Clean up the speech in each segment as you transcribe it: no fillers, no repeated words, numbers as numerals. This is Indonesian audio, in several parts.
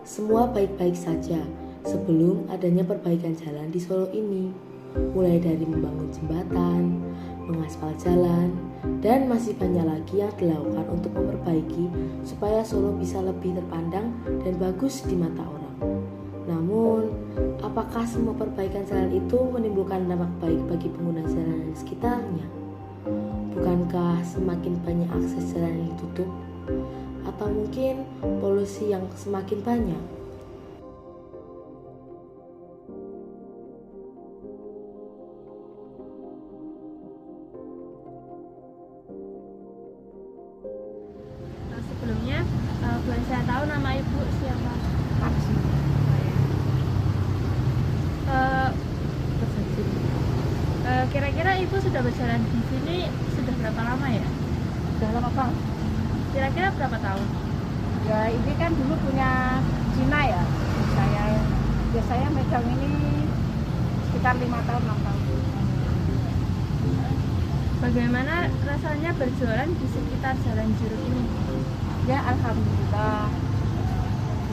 semua baik-baik saja sebelum adanya perbaikan jalan di Solo ini. Mulai dari membangun jembatan, mengaspal jalan, dan masih banyak lagi yang dilakukan untuk memperbaiki supaya Solo bisa lebih terpandang dan bagus di mata orang. Namun, apakah semua perbaikan jalan itu menimbulkan dampak baik bagi pengguna jalan di sekitarnya? Bukankah semakin banyak akses jalan yang ditutup? Atau mungkin polusi yang semakin banyak? Sebelumnya boleh saya tahu nama ibu siapa? Taksi. Kira-kira ibu sudah berjalan di sini sudah berapa lama ya? Udah lama banget. Kira-kira berapa tahun? Ya ini kan dulu punya Cina ya. Saya megang ini sekitar 5 tahun 6 tahun. Bagaimana rasanya berjualan di sekitar Jalan Juruk ini? Ya alhamdulillah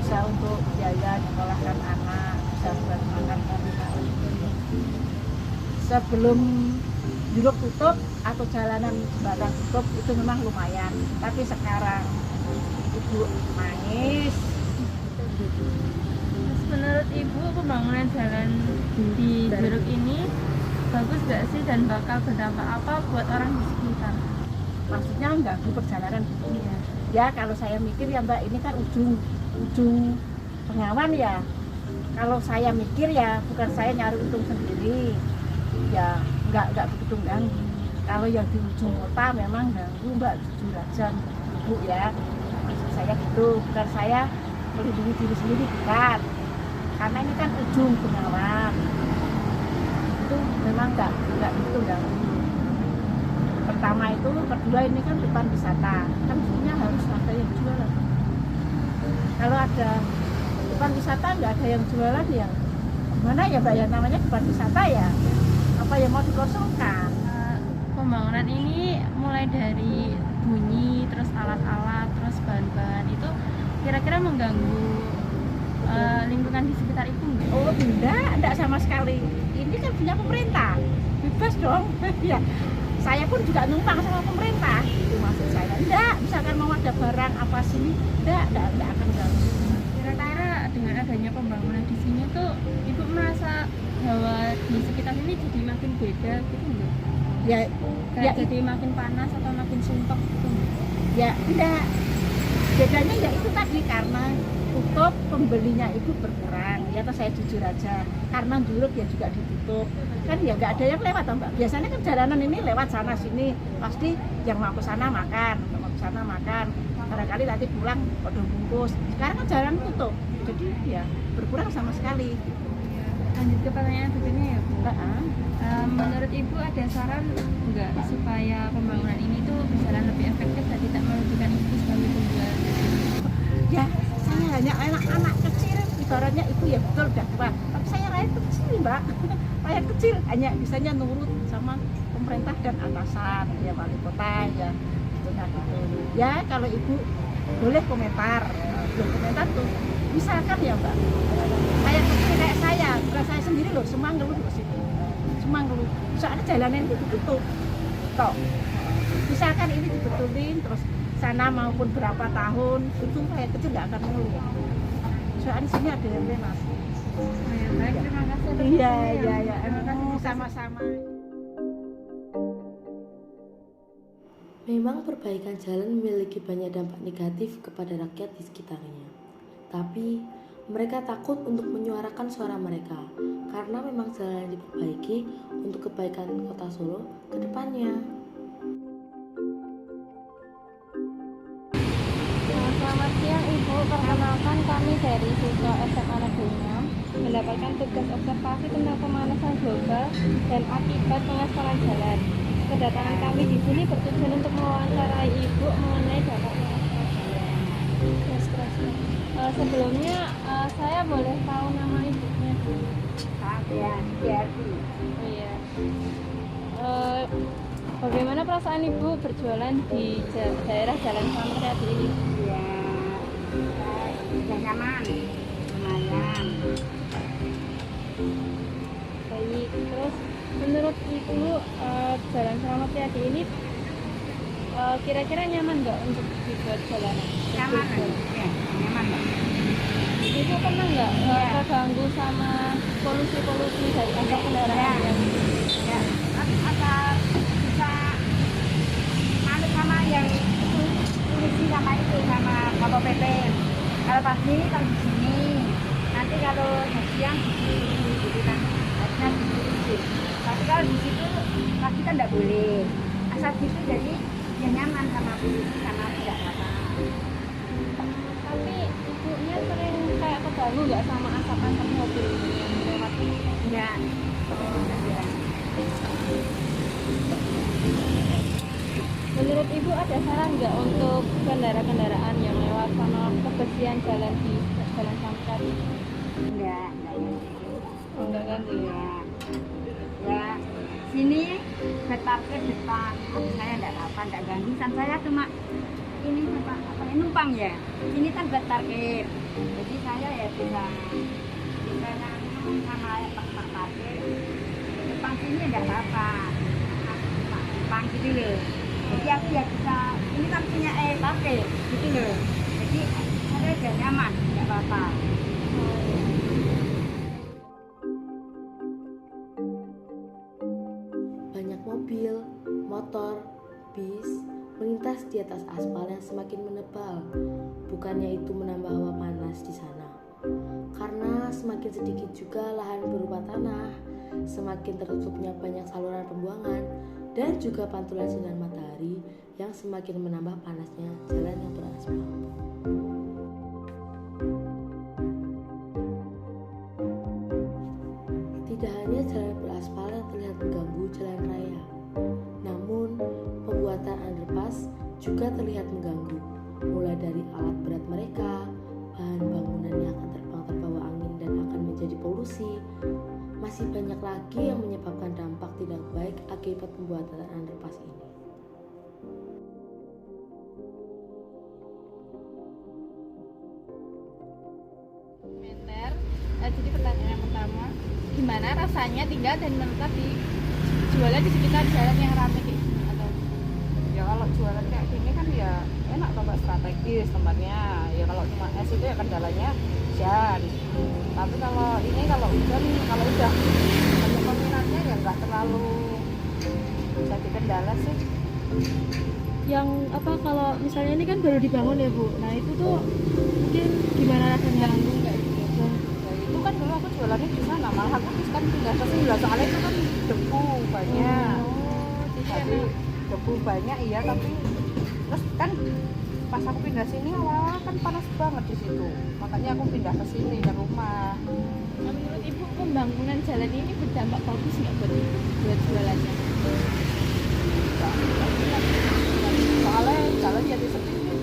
bisa untuk biaya sekolahkan anak, bisa buat makan hari-hari. Sebelum Juruk tutup atau jalanan jembatan tutup itu memang lumayan, tapi sekarang ibu nangis. Terus menurut ibu pembangunan jalan di Juruk ini bagus gak sih dan bakal berdampak apa buat orang di sekitar? Maksudnya mengganggu perjalanan gitu ya. Ya kalau saya mikir ya Mbak, ini kan ujung Bengawan ya. Kalau saya mikir ya bukan saya nyari untung sendiri, ya nggak begitu ganggu. Kalau yang di ujung kota memang ganggu Mbak, jujur aja Bu ya. Maksud saya gitu, bukan saya melindungi diri sendiri, bukan. Karena ini kan ujung Bengawan, itu memang nggak begitu ganggu. Pertama itu, kedua ini kan depan wisata, kan mestinya harus ada yang jualan. Kalau ada depan wisata nggak ada yang jualan ya gimana ya Mbak ya, namanya depan wisata ya, apa yang mau dikosongkan. Pembangunan ini mulai dari bunyi, terus alat-alat, terus bahan-bahan itu kira-kira mengganggu lingkungan di sekitar itu enggak? Oh enggak sama sekali, ini kan punya pemerintah, bebas dong. Ya saya pun juga numpang sama pemerintah, itu maksud saya. Enggak, misalkan mau ada barang apa sini, enggak akan ganggu. Kira-kira dengan adanya pembangunan di sini tuh ibu merasa bahwa di sekitar ini jadi makin beda gitu enggak? Ya, Kayak jadi makin panas atau makin suntuk gitu enggak? ya enggak. Bedanya ya itu tadi, karena tutup pembelinya itu berkurang. Ya toh saya jujur aja, karena Juruk ya juga ditutup. Kan ya nggak ada yang lewat toh Mbak. Biasanya kan jalanan ini lewat sana sini, pasti yang mau ke sana makan, yang mau ke sana makan. Barangkali nanti pulang pada bungkus. Sekarang kan jalan tutup, jadi ya berkurang sama sekali. Lanjut ke pertanyaan berikutnya ya Bu. Heeh. Menurut ibu ada saran enggak supaya pembangunan ini tuh berjalan lebih efektif dan tidak merugikan ibu sebagai penjual? Ya saya hanya anak-anak kecil, ibaratnya itu ya betul udah tua, tapi saya rakyat kecil Mbak. Rakyat kecil hanya bisanya nurut sama pemerintah dan atasan, ya wali kota ya gitu. Ya kalau ibu boleh komentar, boleh komentar tuh misalkan ya Mbak, kayak kecil kayak saya, bukan saya sendiri loh, semua ngeluh di situ, semua ngeluh soalnya jalanan itu ditutup toh. Misalkan ini dibetulin terus sana maupun berapa tahun, itu kayak kecil nggak akan ngeluh, soalnya sini ada yang bebas. Ya, baik, terima kasih atas Iya waktunya. Terima kasih. sama-sama. Memang perbaikan jalan memiliki banyak dampak negatif kepada rakyat di sekitarnya. Tapi mereka takut untuk menyuarakan suara mereka karena memang jalan yang diperbaiki untuk kebaikan kota Solo ke depannya. Selamat siang Ibu, perkenalkan kami dari siswa SMA Negeri 6 mendapatkan tugas observasi tentang pemanasan global dan akibat pengaspalan jalan. Kedatangan kami di sini bertujuan untuk mewawancarai Ibu mengenai dampak pengaspalan jalan. Sebelumnya saya boleh tahu nama ibunya? Ya, Oh iya. Bagaimana perasaan Ibu berjualan di daerah Jalan Selamat Riyadi ini? ya, udah nyaman. kalian. Baik, terus menurut Ibu Jalan Selamat Riyadi ini kira-kira nyaman nggak untuk dibuat jalanan? Nyaman ya, nyaman Mbak. Ibu pernah nggak terganggu sama polusi-polusi dari asap kendaraan? Ya, asal bisa manut sama yang polisi sama itu sama Bapak PP. Kalau pagi kan di sini, nanti kalau siang di sini, gitu kan. Harusnya di sini. Tapi kalau di situ pasti kan tidak boleh. Asal gitu jadi ya nyaman sama polisi sama tidak apa-apa. Tapi ibunya sering kayak keganggu nggak sama asap-asap mobil ini yang lewat? Enggak. Menurut Ibu ada saran nggak untuk kendaraan yang lewat sama kebersihan jalan di Jalan Selamat tadi? Enggak. Oh, enggak kan? Ya. Ya, sini buat parkir depan. Saya enggak apa-apa, enggak ganggu. Kan saya cuma ini apa ya, numpang ya. Ini kan buat parkir. Jadi saya ya bisa sama pak parkir. Depan sini enggak apa-apa. Numpang gitu loh. Jadi aku ya bisa, ini kan punya parkir gitu loh. Jadi saya udah nyaman, enggak apa-apa. Banyak mobil, motor, bis melintas di atas aspal yang semakin menebal. Bukannya itu menambah hawa panas di sana. Karena semakin sedikit juga lahan berupa tanah, semakin tertutupnya banyak saluran pembuangan dan juga pantulan sinar matahari yang semakin menambah panasnya jalan yang beraspal. Tidak hanya jalan beraspal yang terlihat mengganggu jalan raya, namun pembuatan underpass juga terlihat mengganggu, mulai dari alat berat mereka, bahan bangunan yang akan terbang terbawa angin dan akan menjadi polusi. Masih banyak lagi yang menyebabkan dampak tidak baik akibat pembuatan underpass ini. Meter. Jadi pertanyaan yang pertama, gimana rasanya tinggal dan menetap di jualan di sekitar jalan yang ramai kayak gini? Atau Ya kalau jualan kayak gini kan ya enak toh Mbak, strategis tempatnya. Ya kalau cuma es itu ya kendalanya hujan. Tapi kalau ini kalau hujan, kalau udah banyak peminatnya ya nggak terlalu jadi kendala sih. yang apa, kalau misalnya ini kan baru dibangun ya Bu, nah itu tuh mungkin gimana rasanya? Ganggu nggak gitu? Ya itu kan dulu aku jualannya di sana, malah aku kan pindah ke sini lah, soalnya itu kan debu banyak. Jadi debu banyak iya, tapi terus kan pas aku pindah sini awal-awal kan panas banget di situ, makanya aku pindah ke sini ke rumah. Nah, menurut Ibu pembangunan jalan ini berdampak bagus nggak buat jualannya? Soalnya jalan jadi sepi sih.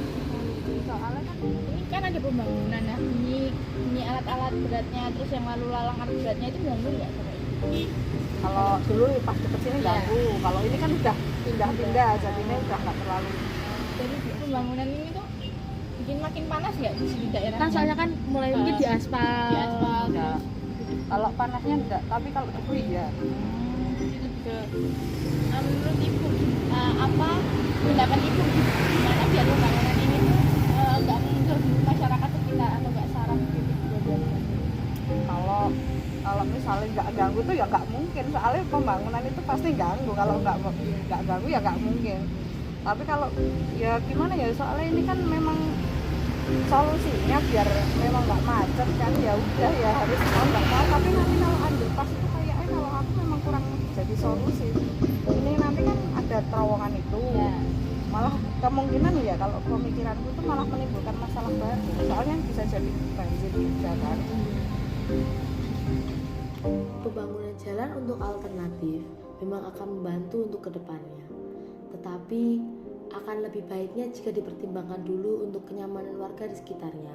Soalnya kan Ini kan ada pembangunan, nah ini alat-alat beratnya, terus yang lalu lalang alat beratnya itu ganggu nggak sama Ibu? kalau dulu pas deket sini ganggu, kalau ini kan udah pindah-pindah jadinya udah nggak terlalu. Jadi pembangunan ini tuh bikin makin panas nggak di sini daerah? Kan soalnya kan mulai mungkin di aspal. Di aspal. Enggak. Kalau panasnya enggak, tapi kalau debu iya. Itu juga. Nah, menurut Ibu apa pendapat Ibu gimana biar pembangunan ini tuh nggak mengganggu masyarakat sekitar atau nggak saraf gitu? Kalau misalnya nggak ganggu tuh ya nggak mungkin, soalnya pembangunan itu pasti ganggu. Kalau nggak ganggu ya nggak mungkin. Tapi kalau ya gimana ya, soalnya ini kan memang solusinya biar memang nggak macet kan, ya udah ya harus mau nggak mau. Tapi nanti kalau underpass itu kayaknya kalau aku memang kurang jadi solusi. Ini nanti kan ada terowongan itu, Ya. malah kemungkinan ya kalau pemikiranku itu malah menimbulkan masalah baru. Soalnya bisa jadi banjir juga kan. Pembangunan jalan untuk alternatif memang akan membantu untuk kedepannya. Tetapi akan lebih baiknya jika dipertimbangkan dulu untuk kenyamanan warga di sekitarnya.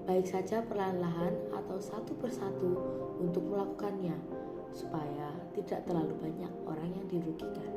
Baik saja perlahan-lahan atau satu persatu untuk melakukannya, supaya tidak terlalu banyak orang yang dirugikan.